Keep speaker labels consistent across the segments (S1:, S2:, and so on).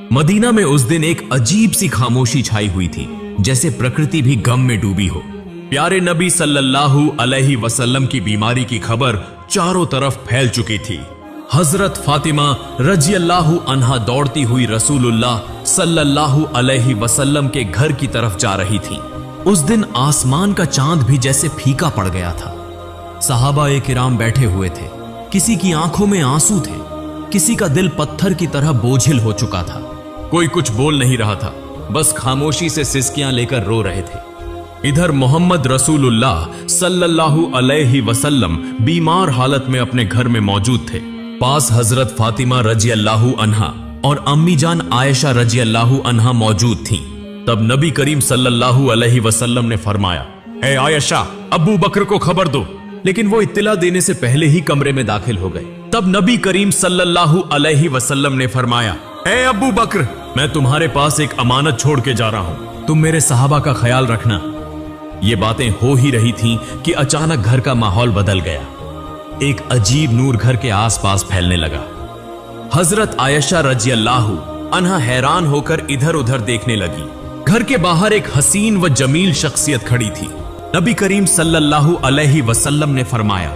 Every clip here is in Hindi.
S1: मदीना में उस दिन एक अजीब सी खामोशी छाई हुई थी, जैसे प्रकृति भी गम में डूबी हो। प्यारे नबी सल्लल्लाहु अलैहि वसल्लम की बीमारी की खबर चारों तरफ फैल चुकी थी। हजरत फातिमा रजियल्लाहु अन्हा दौड़ती हुई रसूलुल्लाह सल्लल्लाहु अलैहि वसल्लम के घर की तरफ जा रही थी। उस दिन आसमान का चांद भी जैसे फीका पड़ गया था। सहाबा-ए किराम बैठे हुए थे, किसी की आंखों में आंसू थे, किसी का दिल पत्थर की तरह बोझिल हो चुका था। कोई कुछ बोल नहीं रहा था, बस खामोशी से सिसकियां लेकर रो रहे थे। इधर मोहम्मद रसूलुल्लाह सल्लल्लाहु अलैहि वसल्लम बीमार हालत में अपने घर में मौजूद थे। पास हजरत फातिमा रजियल्लाहु अन्हा और अम्मी जान आयशा रजियल्लाहु अन्हा मौजूद थीं। तब नबी करीम सल्लल्लाहु अलैहि वसल्लम ने फरमाया, ए आयशा, अबू बकर को खबर दो। लेकिन वो इत्तला देने से पहले ही कमरे में दाखिल हो गए। तब नबी करीम सल्लल्लाहु अलैहि वसल्लम ने फरमाया, ए अबू बकर, मैं तुम्हारे पास एक अमानत छोड़ के जा रहा हूं, तुम मेरे सहाबा का ख्याल रखना। ये बातें हो ही रही थीं कि अचानक घर का माहौल बदल गया। एक अजीब नूर घर के आसपास फैलने लगा। हजरत आयशा रजियल्लाहु अन्हा हैरान होकर इधर उधर देखने लगी। घर के बाहर एक हसीन व जमील शख्सियत खड़ी थी। नबी करीम सल्लल्लाहु अलैहि वसल्लम ने फरमाया,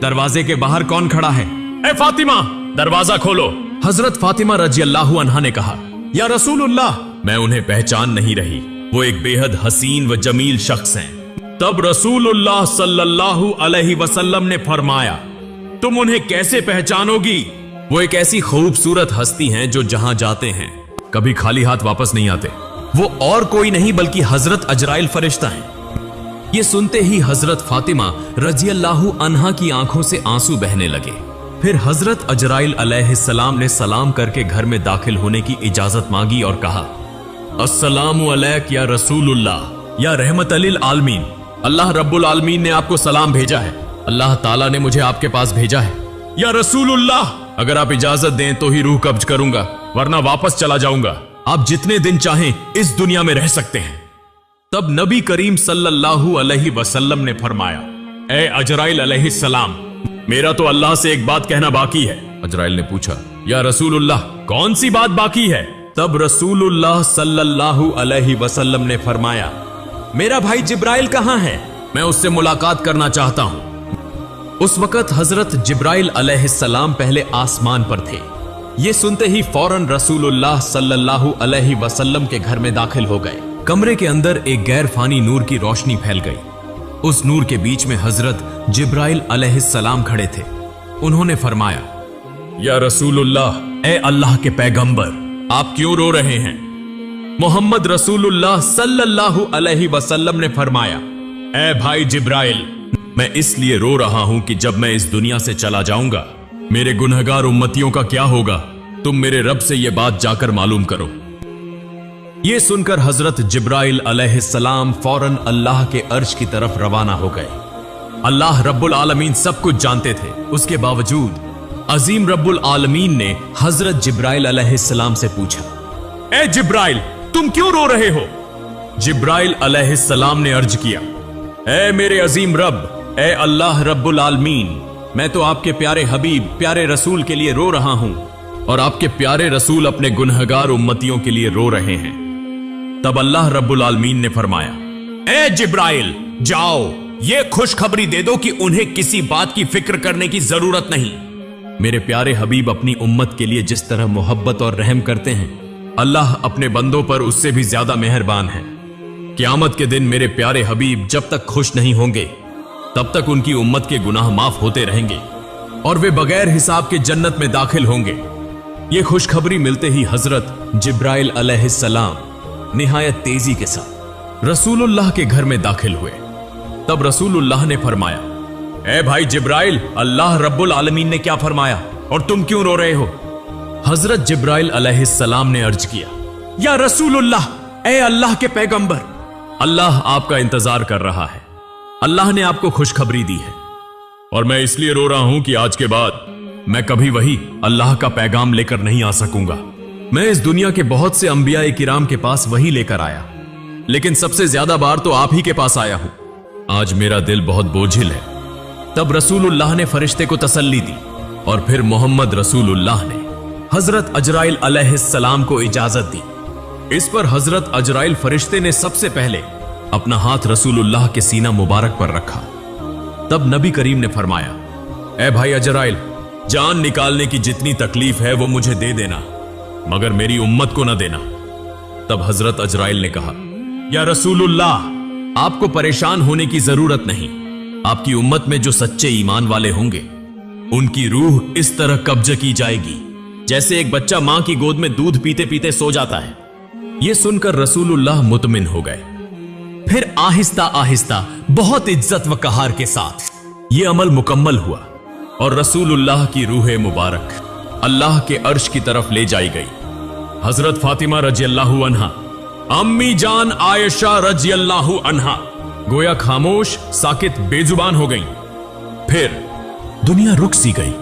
S1: दरवाजे के बाहर कौन खड़ा है? ए फातिमा, दरवाजा खोलो। हजरत फातिमा रजियल्लाहु अन्हा ने कहा, या रसूलुल्लाह, मैं उन्हें पहचान नहीं रही, वो एक बेहद हसीन व जमील शख्स हैं। तब रसूलुल्लाह सल्लल्लाहु अलैहि वसल्लम ने फरमाया, तुम उन्हें कैसे पहचानोगी? वो एक ऐसी खूबसूरत हस्ती हैं जो जहां जाते हैं कभी खाली हाथ वापस नहीं आते। वो और कोई नहीं बल्कि हजरत अजराइल फरिश्ता हैं। ये सुनते ही हजरत फातिमा रजियल्लाहु अन्हा की आंखों से आंसू बहने लगे। फिर हजरत अजराइल अलैहिस्सलाम ने सलाम करके घर में दाखिल होने की इजाजत मांगी और कहा, अस्सलामु अलैक या रसूलुल्लाह, या रहमत लिल आलमीन, अल्लाह रब्बुल आलमीन ने आपको सलाम भेजा है। अल्लाह ताला ने मुझे आपके पास भेजा है। या रसूलुल्लाह, अगर आप इजाजत दें तो ही रूह कब्ज करूंगा, वरना वापस चला जाऊंगा। आप जितने दिन चाहें इस दुनिया में रह सकते हैं। तब नबी करीम सल्लल्लाहु अलैहि वसल्लम ने फरमाया, ए अजराइल अलैहिस्सलाम, मेरा तो अल्लाह से एक बात कहना बाकी है। अजराइल ने पूछा, या रसूलुल्लाह, कौन सी बात बाकी है? तब रसूलुल्लाह सल्लल्लाहु अलैहि वसल्लम ने फरमाया, मेरा भाई जिब्राइल कहां है? मैं उससे मुलाकात करना चाहता हूं। उस वक्त हजरत जिब्राइल अलैहिस्सलाम पहले आसमान पर थे। ये सुनते ही फौरन रसूलुल्लाह सल्लल्लाहु अलैहि वसल्लम के घर में दाखिल हो गए। कमरे के अंदर एक गैर फानी नूर की रोशनी फैल गई। उस नूर के बीच में हजरत जिब्राइल अलैहिस्सलाम खड़े थे। उन्होंने फरमाया, या रसूलुल्लाह, ए अल्लाह के पैगंबर, आप क्यों रो रहे हैं? मोहम्मद रसूलुल्लाह सल्लल्लाहु अलैहि वसल्लम ने फरमाया, ए भाई जिब्राइल, मैं इसलिए रो रहा हूं कि जब मैं इस दुनिया से चला जाऊंगा, मेरे गुनहगार उम्मतियों का क्या होगा? तुम मेरे रब से यह बात जाकर मालूम करो। यह सुनकर हजरत जिब्राइल अलैहिस्सलाम फौरन अल्लाह के अर्श की तरफ रवाना हो गए। अल्लाह रब्बुल आलमीन सब कुछ जानते थे, उसके बावजूद अजीम रब्बुल आलमीन ने हजरत जिब्राइल अलैहिस्सलाम से पूछा, ए जिब्राइल, तुम क्यों रो रहे हो? जिब्राइल अलैहिस्सलाम ने अर्ज किया, ए मेरे अजीम रब, ए अल्लाह रब्बुल आलमीन, मैं तो आपके प्यारे हबीब, प्यारे रसूल के लिए रो रहा हूं और आपके प्यारे रसूल अपने गुनहगार उम्मतियों के लिए रो रहे हैं। तब अल्लाह रब्बुल आलमीन ने फरमाया, ए जिब्राइल, जाओ, ये खुशखबरी दे दो कि उन्हें किसी बात की फिक्र करने की जरूरत नहीं। मेरे प्यारे हबीब अपनी उम्मत के लिए जिस तरह मोहब्बत और रहम करते हैं, अल्लाह अपने बंदों पर उससे भी ज्यादा मेहरबान है। क़यामत के दिन मेरे प्यारे हबीब जब तक खुश नहीं होंगे, तब तक उनकी उम्मत के गुनाह माफ होते रहेंगे और वे बगैर हिसाब के जन्नत में दाखिल होंगे। ये खुशखबरी मिलते ही हजरत जिब्राइल अलैहिस्सलाम निहायत तेजी के साथ रसूलुल्लाह के घर में दाखिल हुए। तब रसूलुल्लाह ने फरमाया, ए भाई जिब्राइल, अल्लाह रब्बुल आलमीन ने क्या फरमाया और तुम क्यों रो रहे हो? हजरत जिब्राइल अलैहिस्सलाम ने अर्ज किया, या रसूलुल्लाह, ए अल्लाह के पैगंबर, अल्लाह आपका इंतजार कर रहा है। अल्लाह ने आपको खुशखबरी दी है और मैं इसलिए रो रहा हूं कि आज के बाद मैं कभी वही अल्लाह का पैगाम लेकर नहीं आ सकूंगा। मैं इस दुनिया के बहुत से अंबिया किराम के पास वही लेकर आया, लेकिन सबसे ज्यादा बार तो आप ही के पास आया हूं। आज मेरा दिल बहुत बोझिल है। तब रसूलुल्लाह ने फरिश्ते को तसल्ली दी और फिर मोहम्मद रसूलुल्लाह ने हजरत अजराइल अलैहिस्सलाम को इजाजत दी। इस पर हजरत अजराइल फरिश्ते ने सबसे पहले अपना हाथ रसूलुल्लाह के सीना मुबारक पर रखा। तब नबी करीम ने फरमाया, ए भाई अजराइल, जान निकालने की जितनी तकलीफ है वो मुझे दे देना, मगर मेरी उम्मत को ना देना। तब हजरत अजराइल ने कहा, या रसूलुल्लाह, आपको परेशान होने की जरूरत नहीं। आपकी उम्मत में जो सच्चे ईमान वाले होंगे उनकी रूह इस तरह कब्ज की जाएगी जैसे एक बच्चा मां की गोद में दूध पीते पीते सो जाता है। यह सुनकर रसूलुल्लाह मुतमिन हो गए। फिर आहिस्ता आहिस्ता बहुत इज्जत व कहार के साथ यह अमल मुकम्मल हुआ और रसूलुल्लाह की रूह मुबारक अल्लाह के अर्श की तरफ ले जाई गई। हजरत फातिमा रजियल्लाहु अन्हा, अम्मी जान आयशा रजियल्लाहु अन्हा गोया खामोश साकित बेजुबान हो गई। फिर दुनिया रुक सी गई,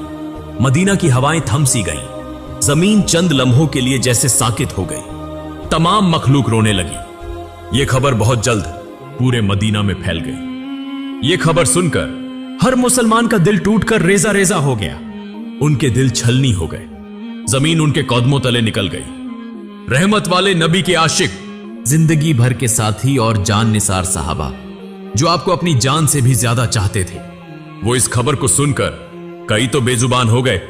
S1: मदीना की हवाएं थम सी गई, जमीन चंद लम्हों के लिए जैसे साकित हो गई। तमाम मखलूक रोने लगी। यह खबर बहुत जल्द पूरे मदीना में फैल गई। यह खबर सुनकर हर मुसलमान का दिल टूटकर रेजा रेजा हो गया। उनके दिल छलनी हो गए, जमीन उनके कदमों तले निकल गई। रहमत वाले नबी के आशिक, जिंदगी भर के साथी और जान निसार साहबा जो आपको अपनी जान से भी ज्यादा चाहते थे, वो इस खबर को सुनकर कई तो बेजुबान हो गए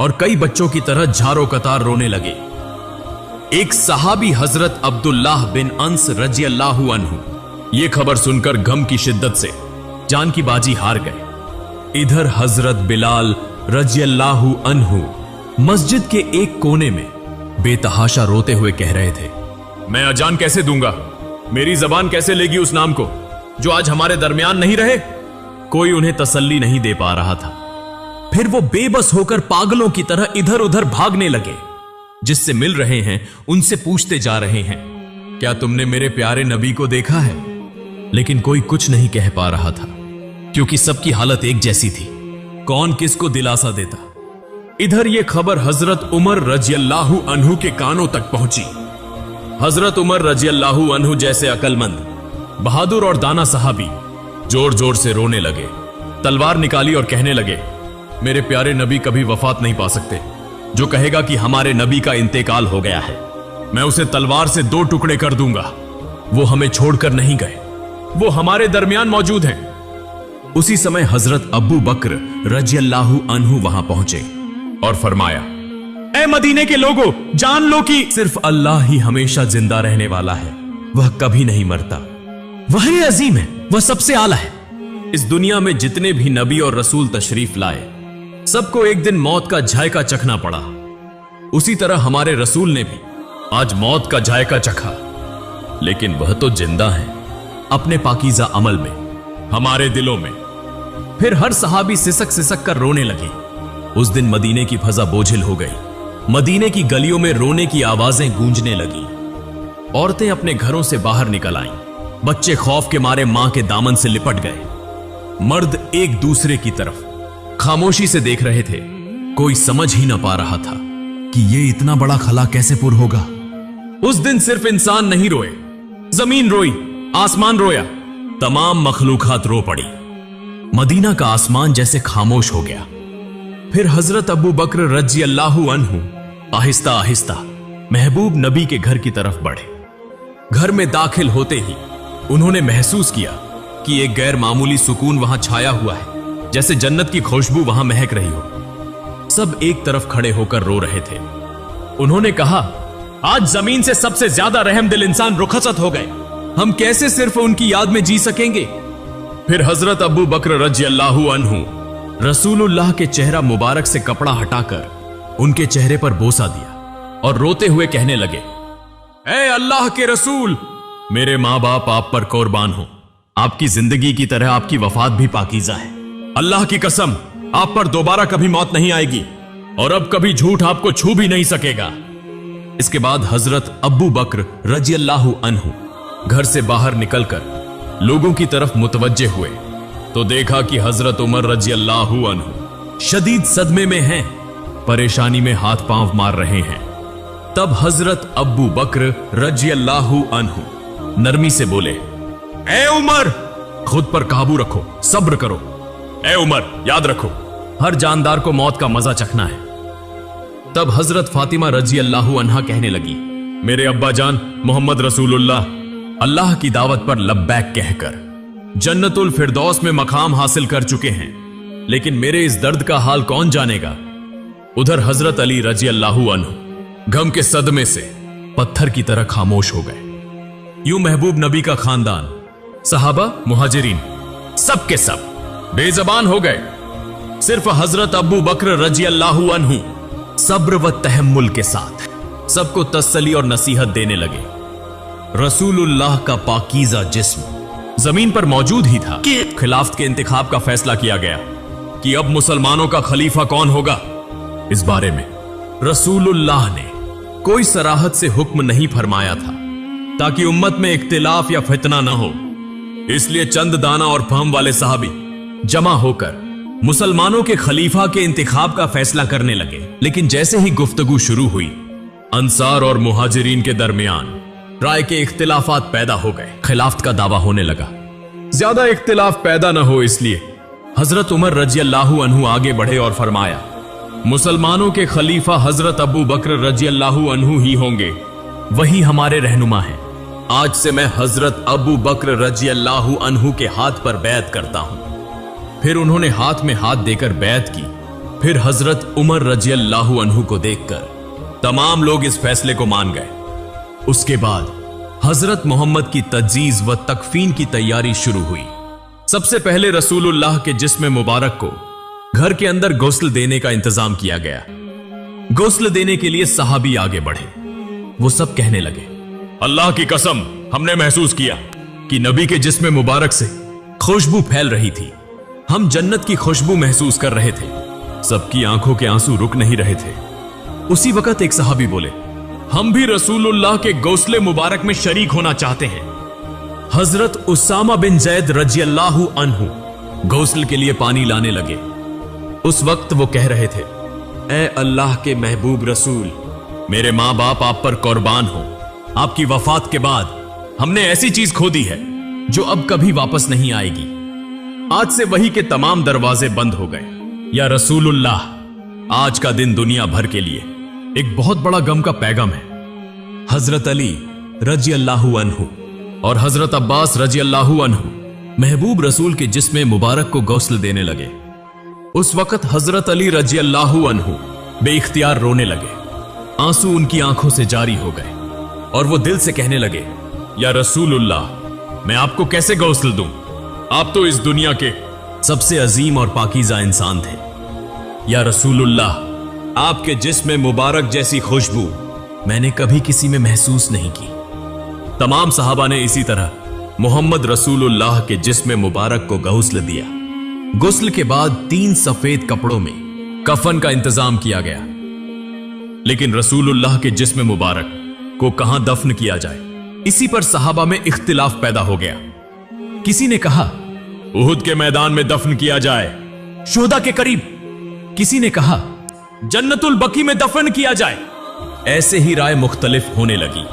S1: और कई बच्चों की तरह झारो कतार रोने लगे। एक सहाबी हजरत अब्दुल्लाह बिन अंस रजियल्लाहु अन्हु ये खबर सुनकर गम की शिद्दत से जान की बाजी हार गए। इधर हजरत बिलाल रजियल्लाहु अन्हु मस्जिद के एक कोने में बेतहाशा रोते हुए कह रहे थे, मैं अजान कैसे दूंगा? मेरी जबान कैसे लेगी उस नाम को जो आज हमारे दरमियान नहीं रहे? कोई उन्हें तसल्ली नहीं दे पा रहा था। फिर वो बेबस होकर पागलों की तरह इधर उधर भागने लगे। जिससे मिल रहे हैं उनसे पूछते जा रहे हैं, क्या तुमने मेरे प्यारे नबी को देखा है? लेकिन कोई कुछ नहीं कह पा रहा था क्योंकि सबकी हालत एक जैसी थी। कौन किसको दिलासा देता? इधर यह खबर हजरत उमर रजियल्लाहु अन्हु के कानों तक पहुंची। हजरत उमर रजियल्लाहु अन्हु जैसे अकलमंद, बहादुर और दाना सहाबी जोर जोर से रोने लगे, तलवार निकाली और कहने लगे, मेरे प्यारे नबी कभी वफात नहीं पा सकते। जो कहेगा कि हमारे नबी का इंतेकाल हो गया है, मैं उसे तलवार से 2 टुकड़े कर दूंगा। वो हमें छोड़कर नहीं गए, वो हमारे दरमियान मौजूद हैं। उसी समय हजरत अबू बकर रजियल्लाहु अन्हु वहां पहुंचे और फरमाया, ए मदीने के लोगों, जान लो कि सिर्फ अल्लाह ही हमेशा जिंदा रहने वाला है। वह कभी नहीं मरता। वही अजीम है, वह सबसे आला है। इस दुनिया में जितने भी नबी और रसूल तशरीफ लाए, सबको एक दिन मौत का जायका चखना पड़ा। उसी तरह हमारे रसूल ने भी आज मौत का जायका चखा, लेकिन वह तो जिंदा है अपने पाकीज़ा अमल में, हमारे दिलों में। फिर हर सहाबी सिसक सिसक कर रोने लगे। उस दिन मदीने की फजा बोझिल हो गई। मदीने की गलियों में रोने की आवाजें गूंजने लगी। औरतें अपने घरों से बाहर निकल आईं। बच्चे खौफ के मारे मां के दामन से लिपट गए। मर्द एक दूसरे की तरफ खामोशी से देख रहे थे। कोई समझ ही ना पा रहा था कि यह इतना बड़ा खला कैसे पुर होगा। उस दिन सिर्फ इंसान नहीं रोए, जमीन रोई, आसमान रोया, तमाम मखलूकात रो पड़ी। मदीना का आसमान जैसे खामोश हो गया। फिर हजरत अबू बकर रजियल्लाहु अन्हु आहिस्ता आहिस्ता महबूब नबी के घर की तरफ बढ़े। घर में दाखिल होते ही उन्होंने महसूस किया कि एक गैर मामूली सुकून वहां छाया हुआ है, जैसे जन्नत की खुशबू वहां महक रही हो। सब एक तरफ खड़े होकर रो रहे थे। उन्होंने कहा, आज जमीन से सबसे ज्यादा रहमदिल इंसान रुखसत हो गए। हम कैसे सिर्फ उनकी याद में जी सकेंगे? फिर हजरत अबू बकर रजियल्लाहु अन्हु रसूलुल्लाह के चेहरा मुबारक से कपड़ा हटाकर उनके चेहरे पर बोसा दिया और रोते हुए कहने लगे, ऐ अल्लाह के रसूल, मेरे मां बाप आप पर कुर्बान हो। आपकी जिंदगी की तरह आपकी वफात भी पाकीज़ा है। अल्लाह की कसम, आप पर दोबारा कभी मौत नहीं आएगी और अब कभी झूठ आपको छू भी नहीं सकेगा। इसके बाद हजरत अब्बू बकर रजियल्लाहु अन्हु घर से बाहर निकलकर लोगों की तरफ मुतवज्जे हुए तो देखा कि हजरत उमर रजियल्लाहु अन्हु शदीद सदमे में हैं, परेशानी में हाथ पांव मार रहे हैं। तब हजरत अब्बू बकर रजियल्लाहु अन्हु नरमी से बोले, ए उमर, खुद पर काबू रखो, सब्र करो। ए उमर, याद रखो, हर जानदार को मौत का मजा चखना है। तब हजरत फातिमा रजी अल्लाह अन्हा कहने लगी, मेरे अब्बा जान मोहम्मद रसूलुल्लाह अल्लाह की दावत पर लब्बैक कहकर जन्नतुल फिरदौस में मकाम हासिल कर चुके हैं, लेकिन मेरे इस दर्द का हाल कौन जानेगा। उधर हजरत अली रजी अल्लाह अन्हु गम के सदमे से पत्थर की तरह खामोश हो गए। यूं महबूब नबी का खानदान, सहाबा, मुहाजिरीन सब के सब बेजबान हो गए। सिर्फ हजरत अबू बकर रजी अल्लाह अन्हु सब्र व तहम्मुल के साथ सबको तसल्ली और नसीहत देने लगे। रसूलुल्लाह का पाकीज़ा जिस्म जमीन पर मौजूद ही था कि खिलाफत के इंतखाब का फैसला किया गया कि अब मुसलमानों का खलीफा कौन होगा। इस बारे में रसूलुल्लाह ने कोई सराहत से हुक्म नहीं फरमाया था ताकि उम्मत में इख्तिलाफ या फितना न हो। इसलिए चंद दाना और फहम वाले सहाबी जमा होकर मुसलमानों के खलीफा के इंतखाब का फैसला करने लगे। लेकिन जैसे ही गुफ्तगू शुरू हुई, अंसार और मुहाजिरीन के दरमियान राय के इख्तिलाफात पैदा हो गए। खिलाफत का दावा होने लगा। ज्यादा इख्तिलाफ पैदा न हो इसलिए हजरत उमर रजी अल्लाह अन्हु आगे बढ़े और फरमाया, मुसलमानों के खलीफा हजरत अबू बकर रजी अल्लाह अन्हु ही होंगे, वही हमारे रहनुमा हैं। आज से मैं हजरत अबू बकर रजी अल्लाह अन्हु के हाथ पर बैत करता हूं। फिर उन्होंने हाथ में हाथ देकर बैत की। फिर हजरत उमर रजी अल्लाह अन्हु को देखकर तमाम लोग इस फैसले को मान गए। उसके बाद हजरत मोहम्मद की तज्जीज व तकफीन की तैयारी शुरू हुई। सबसे पहले रसूलुल्लाह के जिस्म मुबारक को घर के अंदर गुस्ल देने का इंतजाम किया गया। गुस्ल देने के लिए सहाबी आगे बढ़े। वो सब कहने लगे, अल्लाह की कसम, हमने महसूस किया कि नबी के जिस्म मुबारक से खुशबू फैल रही थी। हम जन्नत की खुशबू महसूस कर रहे थे। सबकी आंखों के आंसू रुक नहीं रहे थे। उसी वक्त एक सहाबी बोले, हम भी रसूलुल्लाह के गौसले मुबारक में शरीक होना चाहते हैं। हजरत उसामा बिन जैद रजी अल्लाह अन्हु गौसल के लिए पानी लाने लगे। उस वक्त वो कह रहे थे, ए अल्लाह के महबूब रसूल, मेरे मां बाप आप पर कुर्बान हो। आपकी वफात के बाद हमने ऐसी चीज खो दी है जो अब कभी वापस नहीं आएगी। आज से वही के तमाम दरवाजे बंद हो गए। या रसूलुल्लाह, आज का दिन दुनिया भर के लिए एक बहुत बड़ा गम का पैगाम है। हजरत अली रजी अल्लाह अन्हु और हजरत अब्बास रजी अल्लाह अन्हु महबूब रसूल के जिस्म मुबारक को गौसल देने लगे। उस वक्त हजरत अली रजी अल्लाह अन्हु बेइख्तियार रोने लगे। आंसू उनकी आंखों से जारी हो गए और वो दिल से कहने लगे, या रसूलुल्लाह, मैं आपको कैसे गौसल दूं? आप तो इस दुनिया के सबसे अजीम और पाकीज़ा इंसान थे। या रसूलुल्लाह, आपके जिस्म मुबारक जैसी खुशबू मैंने कभी किसी में महसूस नहीं की। तमाम सहाबा ने इसी तरह मोहम्मद रसूलुल्लाह के जिस्म मुबारक को गौसल दिया। गुस्ल के बाद 3 सफेद कपड़ों में कफन का इंतजाम किया गया। लेकिन रसूलुल्लाह के जिस्म मुबारक को कहां दफन किया जाए, इसी पर सहाबा में इख्तिलाफ पैदा हो गया। किसी ने कहा उहुद के मैदान में दफन किया जाए, शोहदा के करीब। किसी ने कहा जन्नतुल बकी में दफन किया जाए। ऐसे ही राय मुख्तलिफ होने लगी।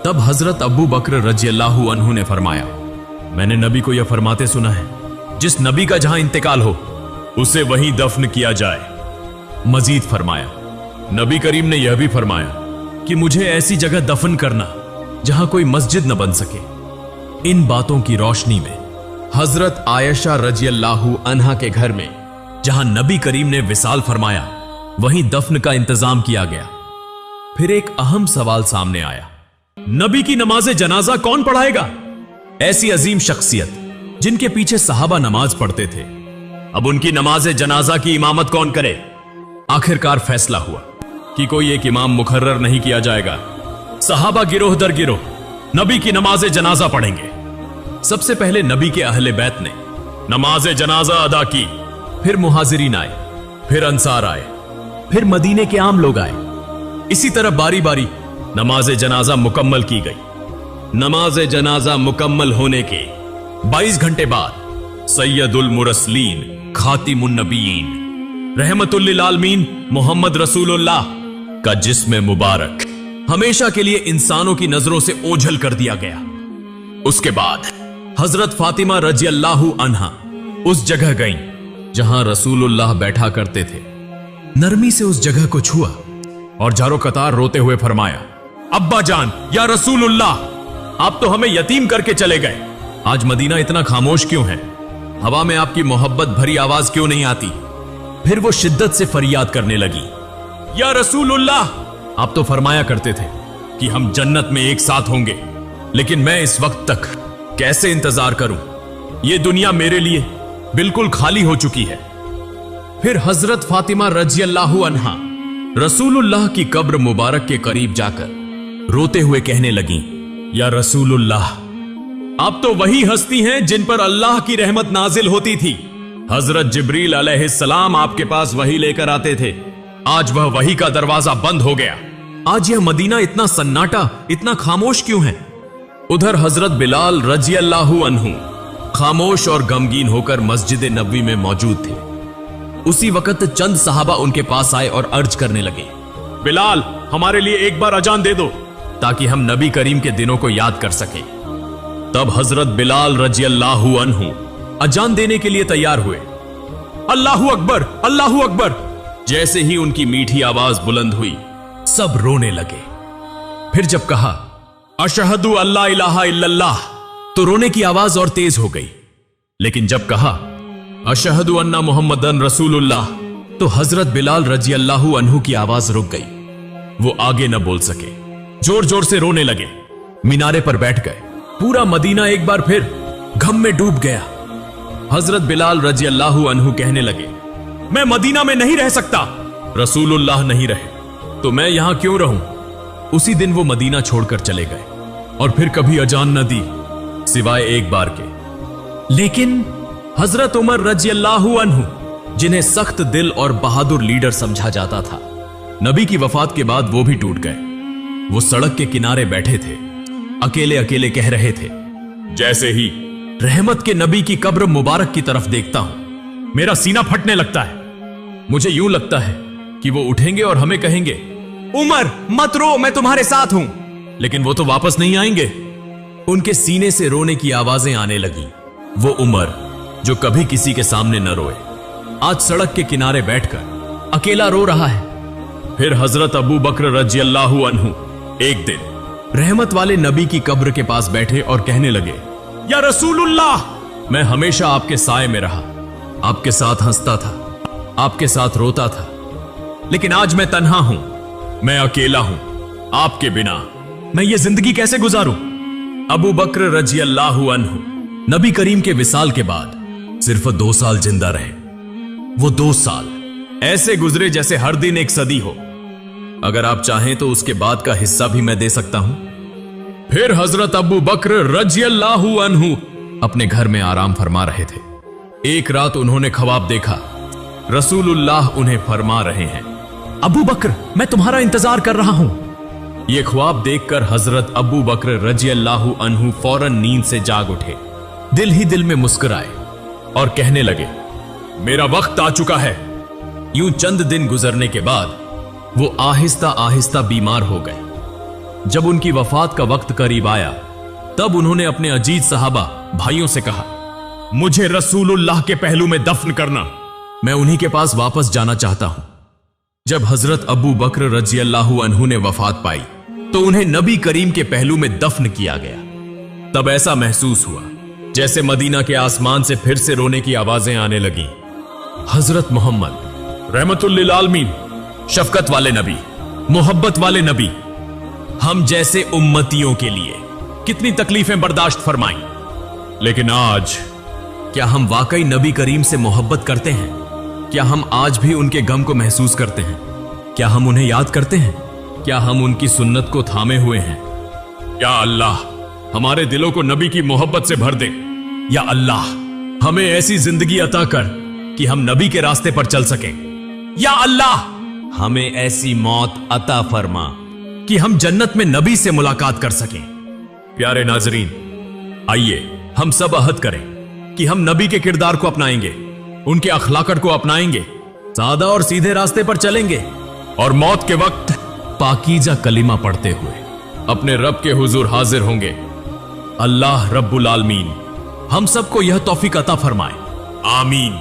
S1: तब हजरत अबू बकर रजी अल्लाह अन्हु ने फरमाया, मैंने नबी को यह फरमाते सुना है, जिस नबी का जहां इंतकाल हो उसे वहीं दफन किया जाए। मजीद फरमाया, नबी करीम ने यह भी फरमाया कि मुझे ऐसी जगह दफन करना जहां कोई मस्जिद न बन सके। इन बातों की रोशनी में हजरत आयशा रजी अल्लाह अन्हा के घर में जहां नबी करीम ने विसाल फरमाया, वहीं दफन का इंतजाम किया गया। फिर एक अहम सवाल सामने आया, नबी की नमाज जनाजा कौन पढ़ाएगा? ऐसी अजीम शख्सियत जिनके पीछे सहाबा नमाज पढ़ते थे, अब उनकी नमाज जनाजा की इमामत कौन करे? आखिरकार फैसला हुआ कि कोई एक इमाम मुकर्रर नहीं किया जाएगा। सहाबा गिरोह दर गिरोह नबी की नमाज जनाजा पढ़ेंगे। सबसे पहले नबी के अहले बैत ने नमाज जनाजा अदा की। फिर मुहाजिरीन आए, फिर अंसार आए, फिर मदीने के आम लोग आए। इसी तरह बारी बारी नमाज जनाजा मुकम्मल की गई। नमाज जनाजा मुकम्मल होने के 22 घंटे बाद सैयदुल मुरसलीन खातिमुन नबीयीन रहमतुल लिल आलमीन मोहम्मद रसूलुल्लाह का जिस्म मुबारक हमेशा के लिए इंसानों की नजरों से ओझल कर दिया गया। उसके बाद हजरत फातिमा रजी अल्लाह अन्हा उस जगह गईं जहां रसूलुल्लाह बैठा करते थे। नरमी से उस जगह को छुआ और जारो कतार रोते हुए फरमाया, अब्बा जान, या रसूलुल्लाह, आप तो हमें यतीम करके चले गए। आज मदीना इतना खामोश क्यों है? हवा में आपकी मोहब्बत भरी आवाज क्यों नहीं आती? फिर वो शिद्दत से फरियाद करने लगी, या रसूलुल्लाह, आप तो फरमाया करते थे कि हम जन्नत में एक साथ होंगे, लेकिन मैं इस वक्त तक कैसे इंतजार करूं? ये दुनिया मेरे लिए बिल्कुल खाली हो चुकी है। फिर हजरत फातिमा रज़ियल्लाहु अन्हा रसूलुल्लाह की कब्र मुबारक के करीब जाकर रोते हुए कहने लगी, या रसूलुल्लाह, आप तो वही हस्ती हैं जिन पर अल्लाह की रहमत नाजिल होती थी। हजरत जिब्रील अलैहिस्सलाम आपके पास वही लेकर आते थे। आज वह वही का दरवाजा बंद हो गया। आज यह मदीना इतना सन्नाटा, इतना खामोश क्यों है? उधर हजरत बिलाल रज़ियल्लाहु अन्हु खामोश और गमगीन होकर मस्जिद नबवी में मौजूद थे। उसी वक्त चंद सहाबा उनके पास आए और अर्ज करने लगे, बिलाल, हमारे लिए एक बार अजान दे दो ताकि हम नबी करीम के दिनों को याद कर सकें। तब हजरत बिलाल रज़ियल्लाहु अन्हु अजान देने के लिए तैयार हुए। अल्लाहु अकबर, अल्लाहु अकबर। जैसे ही उनकी मीठी आवाज बुलंद हुई, सब रोने लगे। फिर जब कहा, अशहदु अल्ला इलाहा इल्लल्लाह, तो रोने की आवाज और तेज हो गई। लेकिन जब कहा, अशहदु अन्ना मुहम्मदन रसूलुल्लाह, तो हजरत बिलाल रज़ियल्लाहु अन्हु की आवाज रुक गई। वो आगे न बोल सके, जोर जोर से रोने लगे। मीनारे पर बैठ गए। पूरा मदीना एक बार फिर गम में डूब गया। हजरत बिलाल रज़ियल्लाहु अन्हु कहने लगे, मैं मदीना में नहीं रह सकता। रसूलुल्लाह नहीं रहे तो मैं यहां क्यों रहूं? उसी दिन वो मदीना छोड़कर चले गए और फिर कभी अजान न दी सिवाय एक बार के। लेकिन हजरत उमर रज़ियल्लाहु अन्हु, जिन्हें सख्त दिल और बहादुर लीडर समझा जाता था, नबी की वफात के बाद वो भी टूट गए। वो सड़क के किनारे बैठे थे, अकेले अकेले कह रहे थे, जैसे ही रहमत के नबी की कब्र मुबारक की तरफ देखता हूं, मेरा सीना फटने लगता है। मुझे यूं लगता है कि वो उठेंगे और हमें कहेंगे, उमर मत रो, मैं तुम्हारे साथ हूं। लेकिन वो तो वापस नहीं आएंगे। उनके सीने से रोने की आवाजें आने लगी। वो उमर जो कभी किसी के सामने न रोए, आज सड़क के किनारे बैठकर अकेला रो रहा है। फिर हजरत अबू बकर रज़ियल्लाहु अन्हु एक दिन रहमत वाले नबी की कब्र के पास बैठे और कहने लगे, या रसूलुल्लाह, मैं हमेशा आपके साए में रहा, आपके साथ हंसता था, आपके साथ रोता था, लेकिन आज मैं तन्हा हूं, मैं अकेला हूं। आपके बिना मैं ये जिंदगी कैसे गुजारूं? अबू बकर रज़ियल्लाहु अन्हु नबी करीम के विसाल के बाद सिर्फ 2 साल जिंदा रहे। वो 2 साल ऐसे गुजरे जैसे हर दिन एक सदी हो। अगर आप चाहें तो उसके बाद का हिस्सा भी मैं दे सकता हूं। फिर हजरत अबू बकर रज़ियल्लाहु अन्हु अपने घर में आराम फरमा रहे थे। एक रात उन्होंने ख्वाब देखा, रसूलुल्लाह उन्हें फरमा रहे हैं, अबू बकर, मैं तुम्हारा इंतजार कर रहा हूं। यह ख्वाब देखकर हजरत अबू बकर रज़ियल्लाहु अन्हु फौरन नींद से जाग उठे, दिल ही दिल में मुस्कुराए और कहने लगे, मेरा वक्त आ चुका है। यूं चंद दिन गुजरने के बाद वो आहिस्ता आहिस्ता बीमार हो गए। जब उनकी वफात का वक्त करीब आया, तब उन्होंने अपने अजीज सहाबा भाइयों से कहा, मुझे रसूलुल्लाह के पहलू में दफन करना, मैं उन्हीं के पास वापस जाना चाहता हूं। जब हजरत अबू बकर रज़ियल्लाहु अन्हु ने वफात पाई तो उन्हें नबी करीम के पहलू में दफन किया गया। तब ऐसा महसूस हुआ जैसे मदीना के आसमान से फिर से रोने की आवाजें आने लगी। हजरत मोहम्मद रहमतुल लिल आलमीन, शफकत वाले नबी, मोहब्बत वाले नबी, हम जैसे उम्मतियों के लिए कितनी तकलीफें बर्दाश्त फरमाई, लेकिन आज क्या हम वाकई नबी करीम से मोहब्बत करते हैं? क्या हम आज भी उनके गम को महसूस करते हैं? क्या हम उन्हें याद करते हैं? क्या हम उनकी सुन्नत को थामे हुए हैं? या अल्लाह, हमारे दिलों को नबी की मोहब्बत से भर दे। या अल्लाह, हमें ऐसी जिंदगी अता कर कि हम नबी के रास्ते पर चल सकें। या अल्लाह, हमें ऐसी मौत अता फरमा कि हम जन्नत में नबी से मुलाकात कर सकें। प्यारे नाजरीन, आइए हम सब अहद करें कि हम नबी के किरदार को अपनाएंगे, उनके अखलाकत को अपनाएंगे, सादा और सीधे रास्ते पर चलेंगे और मौत के वक्त पाकीजा कलिमा पढ़ते हुए अपने रब के हुजूर हाजिर होंगे। अल्लाह रब्बुल आलमीन हम सबको यह तौफीक अता फरमाए। आमीन।